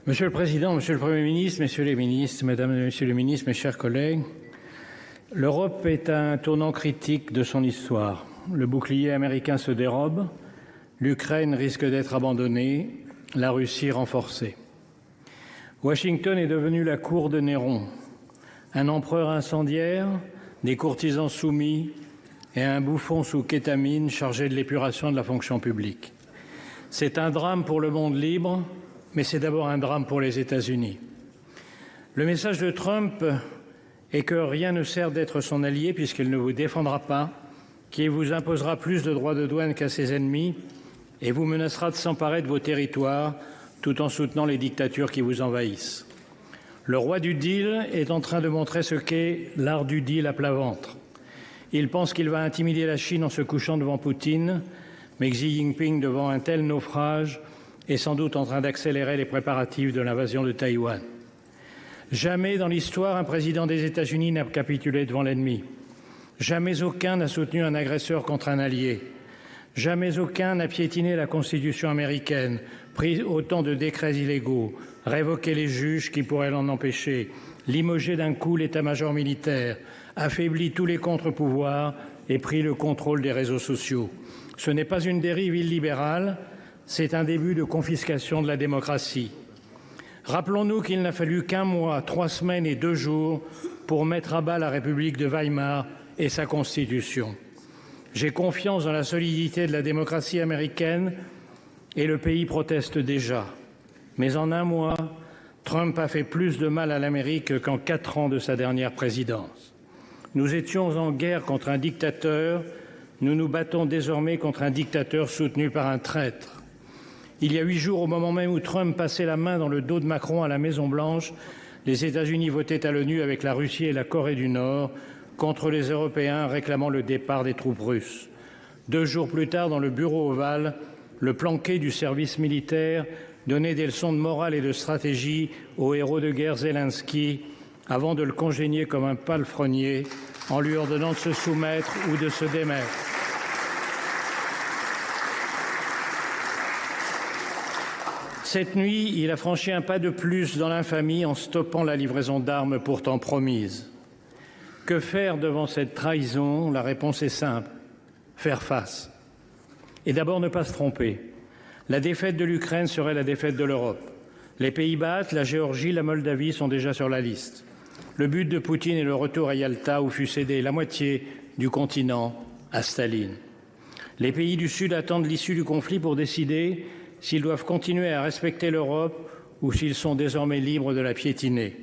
Monsieur le Président, Monsieur le Premier ministre, Messieurs les ministres, Mesdames et Messieurs les ministres, mes chers collègues, l'Europe est à un tournant critique de son histoire. Le bouclier américain se dérobe, l'Ukraine risque d'être abandonnée, la Russie renforcée. Washington est devenu la cour de Néron, un empereur incendiaire, des courtisans soumis et un bouffon sous kétamine chargé de l'épuration de la fonction publique. C'est un drame pour le monde libre, mais c'est d'abord un drame pour les États-Unis. Le message de Trump est que rien ne sert d'être son allié puisqu'il ne vous défendra pas, qu'il vous imposera plus de droits de douane qu'à ses ennemis et vous menacera de s'emparer de vos territoires tout en soutenant les dictatures qui vous envahissent. Le roi du deal est en train de montrer ce qu'est l'art du deal à plat ventre. Il pense qu'il va intimider la Chine en se couchant devant Poutine, mais Xi Jinping, devant un tel naufrage, est sans doute en train d'accélérer les préparatifs de l'invasion de Taïwan. Jamais dans l'histoire un président des États-Unis n'a capitulé devant l'ennemi. Jamais aucun n'a soutenu un agresseur contre un allié. Jamais aucun n'a piétiné la Constitution américaine, pris autant de décrets illégaux, révoqué les juges qui pourraient l'en empêcher, limogé d'un coup l'état-major militaire, affaibli tous les contre-pouvoirs et pris le contrôle des réseaux sociaux. Ce n'est pas une dérive illibérale, c'est un début de confiscation de la démocratie. Rappelons-nous qu'il n'a fallu qu'un mois, 3 semaines et 2 jours pour mettre à bas la République de Weimar et sa Constitution. J'ai confiance dans la solidité de la démocratie américaine et le pays proteste déjà. Mais en un mois, Trump a fait plus de mal à l'Amérique qu'en 4 ans de sa dernière présidence. Nous étions en guerre contre un dictateur, nous nous battons désormais contre un dictateur soutenu par un traître. Il y a 8 jours, au moment même où Trump passait la main dans le dos de Macron à la Maison-Blanche, les États-Unis votaient à l'ONU avec la Russie et la Corée du Nord contre les Européens réclamant le départ des troupes russes. 2 jours plus tard, dans le bureau ovale, le planqué du service militaire donnait des leçons de morale et de stratégie au héros de guerre Zelensky avant de le congédier comme un palefrenier en lui ordonnant de se soumettre ou de se démettre. Cette nuit, il a franchi un pas de plus dans l'infamie en stoppant la livraison d'armes pourtant promise. Que faire devant cette trahison? La réponse est simple, faire face. Et d'abord ne pas se tromper. La défaite de l'Ukraine serait la défaite de l'Europe. Les pays baltes, la Géorgie, la Moldavie sont déjà sur la liste. Le but de Poutine est le retour à Yalta où fut cédé la moitié du continent à Staline. Les pays du Sud attendent l'issue du conflit pour décider s'ils doivent continuer à respecter l'Europe ou s'ils sont désormais libres de la piétiner.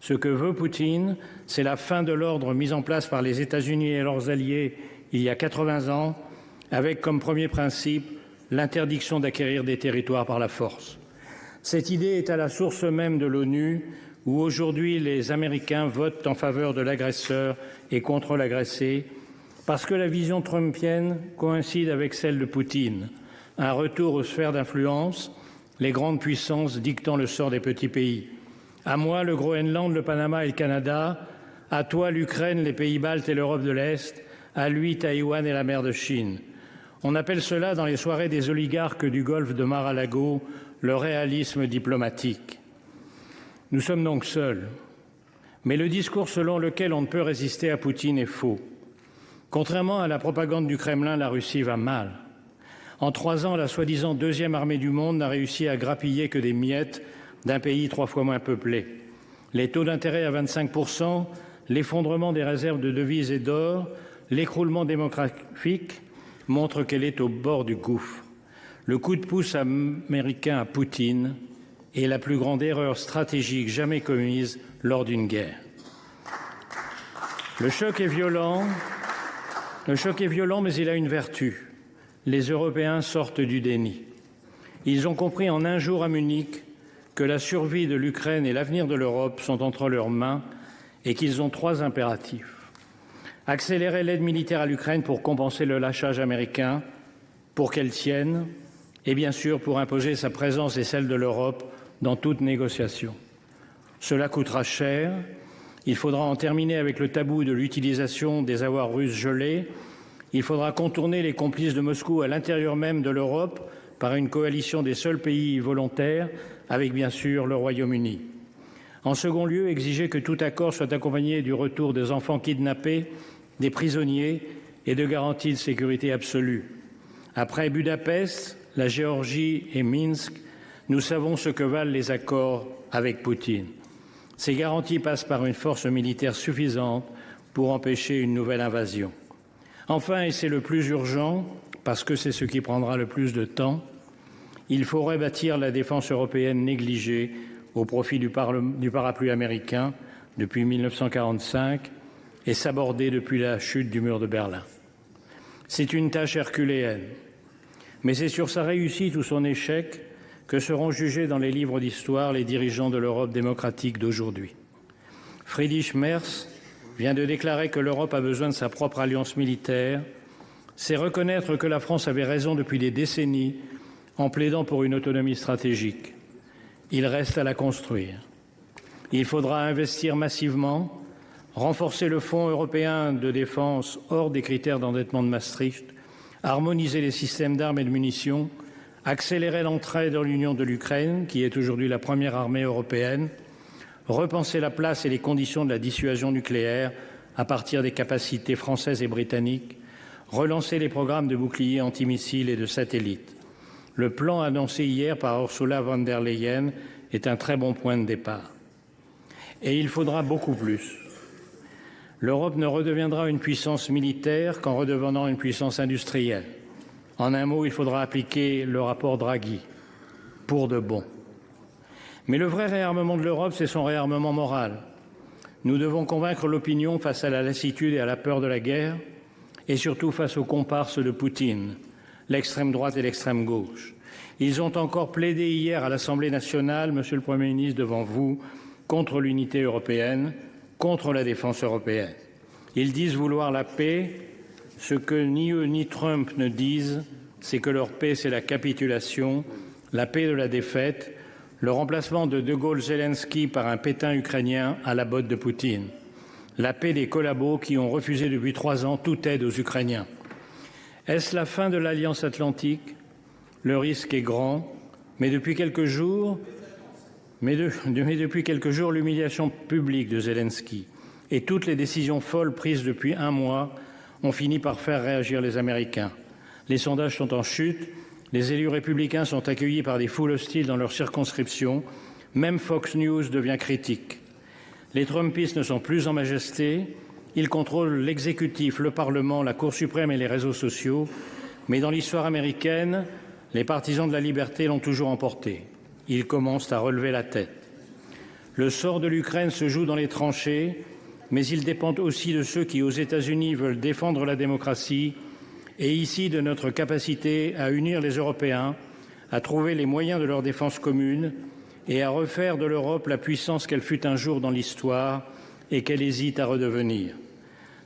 Ce que veut Poutine, c'est la fin de l'ordre mis en place par les États-Unis et leurs alliés il y a 80 ans, avec comme premier principe l'interdiction d'acquérir des territoires par la force. Cette idée est à la source même de l'ONU, où aujourd'hui les Américains votent en faveur de l'agresseur et contre l'agressé, parce que la vision trumpienne coïncide avec celle de Poutine. Un retour aux sphères d'influence, les grandes puissances dictant le sort des petits pays. À moi, le Groenland, le Panama et le Canada. À toi, l'Ukraine, les pays baltes et l'Europe de l'Est. À lui, Taïwan et la mer de Chine. On appelle cela, dans les soirées des oligarques du golfe de Mar-a-Lago, le réalisme diplomatique. Nous sommes donc seuls. Mais le discours selon lequel on ne peut résister à Poutine est faux. Contrairement à la propagande du Kremlin, la Russie va mal. En 3 ans, la soi-disant 2e armée du monde n'a réussi à grappiller que des miettes d'un pays 3 fois moins peuplé. Les taux d'intérêt à 25%, l'effondrement des réserves de devises et d'or, l'écroulement démographique montrent qu'elle est au bord du gouffre. Le coup de pouce américain à Poutine est la plus grande erreur stratégique jamais commise lors d'une guerre. Le choc est violent, mais il a une vertu. Les Européens sortent du déni. Ils ont compris en un jour à Munich que la survie de l'Ukraine et l'avenir de l'Europe sont entre leurs mains et qu'ils ont 3 impératifs. Accélérer l'aide militaire à l'Ukraine pour compenser le lâchage américain, pour qu'elle tienne, et bien sûr pour imposer sa présence et celle de l'Europe dans toute négociation. Cela coûtera cher. Il faudra en terminer avec le tabou de l'utilisation des avoirs russes gelés. Il faudra contourner les complices de Moscou à l'intérieur même de l'Europe, par une coalition des seuls pays volontaires, avec bien sûr le Royaume-Uni. En second lieu, exiger que tout accord soit accompagné du retour des enfants kidnappés, des prisonniers et de garanties de sécurité absolue. Après Budapest, la Géorgie et Minsk, nous savons ce que valent les accords avec Poutine. Ces garanties passent par une force militaire suffisante pour empêcher une nouvelle invasion. Enfin, et c'est le plus urgent, parce que c'est ce qui prendra le plus de temps, il faut rebâtir la défense européenne négligée au profit du parapluie américain depuis 1945 et sabordée depuis la chute du mur de Berlin. C'est une tâche herculéenne, mais c'est sur sa réussite ou son échec que seront jugés dans les livres d'histoire les dirigeants de l'Europe démocratique d'aujourd'hui. Friedrich Merz vient de déclarer que l'Europe a besoin de sa propre alliance militaire. C'est reconnaître que la France avait raison depuis des décennies en plaidant pour une autonomie stratégique. Il reste à la construire. Il faudra investir massivement, renforcer le Fonds européen de défense hors des critères d'endettement de Maastricht, harmoniser les systèmes d'armes et de munitions, accélérer l'entrée dans l'Union de l'Ukraine, qui est aujourd'hui la première armée européenne, repenser la place et les conditions de la dissuasion nucléaire à partir des capacités françaises et britanniques, relancer les programmes de boucliers antimissiles et de satellites. Le plan annoncé hier par Ursula von der Leyen est un très bon point de départ. Et il faudra beaucoup plus. L'Europe ne redeviendra une puissance militaire qu'en redevenant une puissance industrielle. En un mot, il faudra appliquer le rapport Draghi, pour de bon. Mais le vrai réarmement de l'Europe, c'est son réarmement moral. Nous devons convaincre l'opinion face à la lassitude et à la peur de la guerre, et surtout face aux comparses de Poutine, l'extrême droite et l'extrême gauche. Ils ont encore plaidé hier à l'Assemblée nationale, Monsieur le Premier ministre, devant vous, contre l'unité européenne, contre la défense européenne. Ils disent vouloir la paix. Ce que ni eux ni Trump ne disent, c'est que leur paix, c'est la capitulation, la paix de la défaite, le remplacement de Gaulle-Zelensky par un Pétain ukrainien à la botte de Poutine, la paix des collabos qui ont refusé depuis 3 ans toute aide aux Ukrainiens. Est-ce la fin de l'Alliance atlantique? Le risque est grand, mais depuis quelques jours, l'humiliation publique de Zelensky et toutes les décisions folles prises depuis 1 mois ont fini par faire réagir les Américains. Les sondages sont en chute, les élus républicains sont accueillis par des foules hostiles dans leur circonscription, même Fox News devient critique. Les Trumpistes ne sont plus en majesté, ils contrôlent l'exécutif, le Parlement, la Cour suprême et les réseaux sociaux, mais dans l'histoire américaine, les partisans de la liberté l'ont toujours emporté. Ils commencent à relever la tête. Le sort de l'Ukraine se joue dans les tranchées, mais il dépend aussi de ceux qui, aux États-Unis, veulent défendre la démocratie et ici de notre capacité à unir les Européens, à trouver les moyens de leur défense commune et à refaire de l'Europe la puissance qu'elle fut un jour dans l'histoire et qu'elle hésite à redevenir.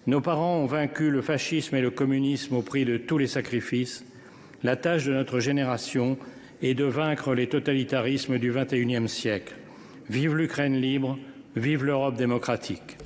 Nos parents ont vaincu le fascisme et le communisme au prix de tous les sacrifices. La tâche de notre génération est de vaincre les totalitarismes du XXIe siècle. Vive l'Ukraine libre, vive l'Europe démocratique.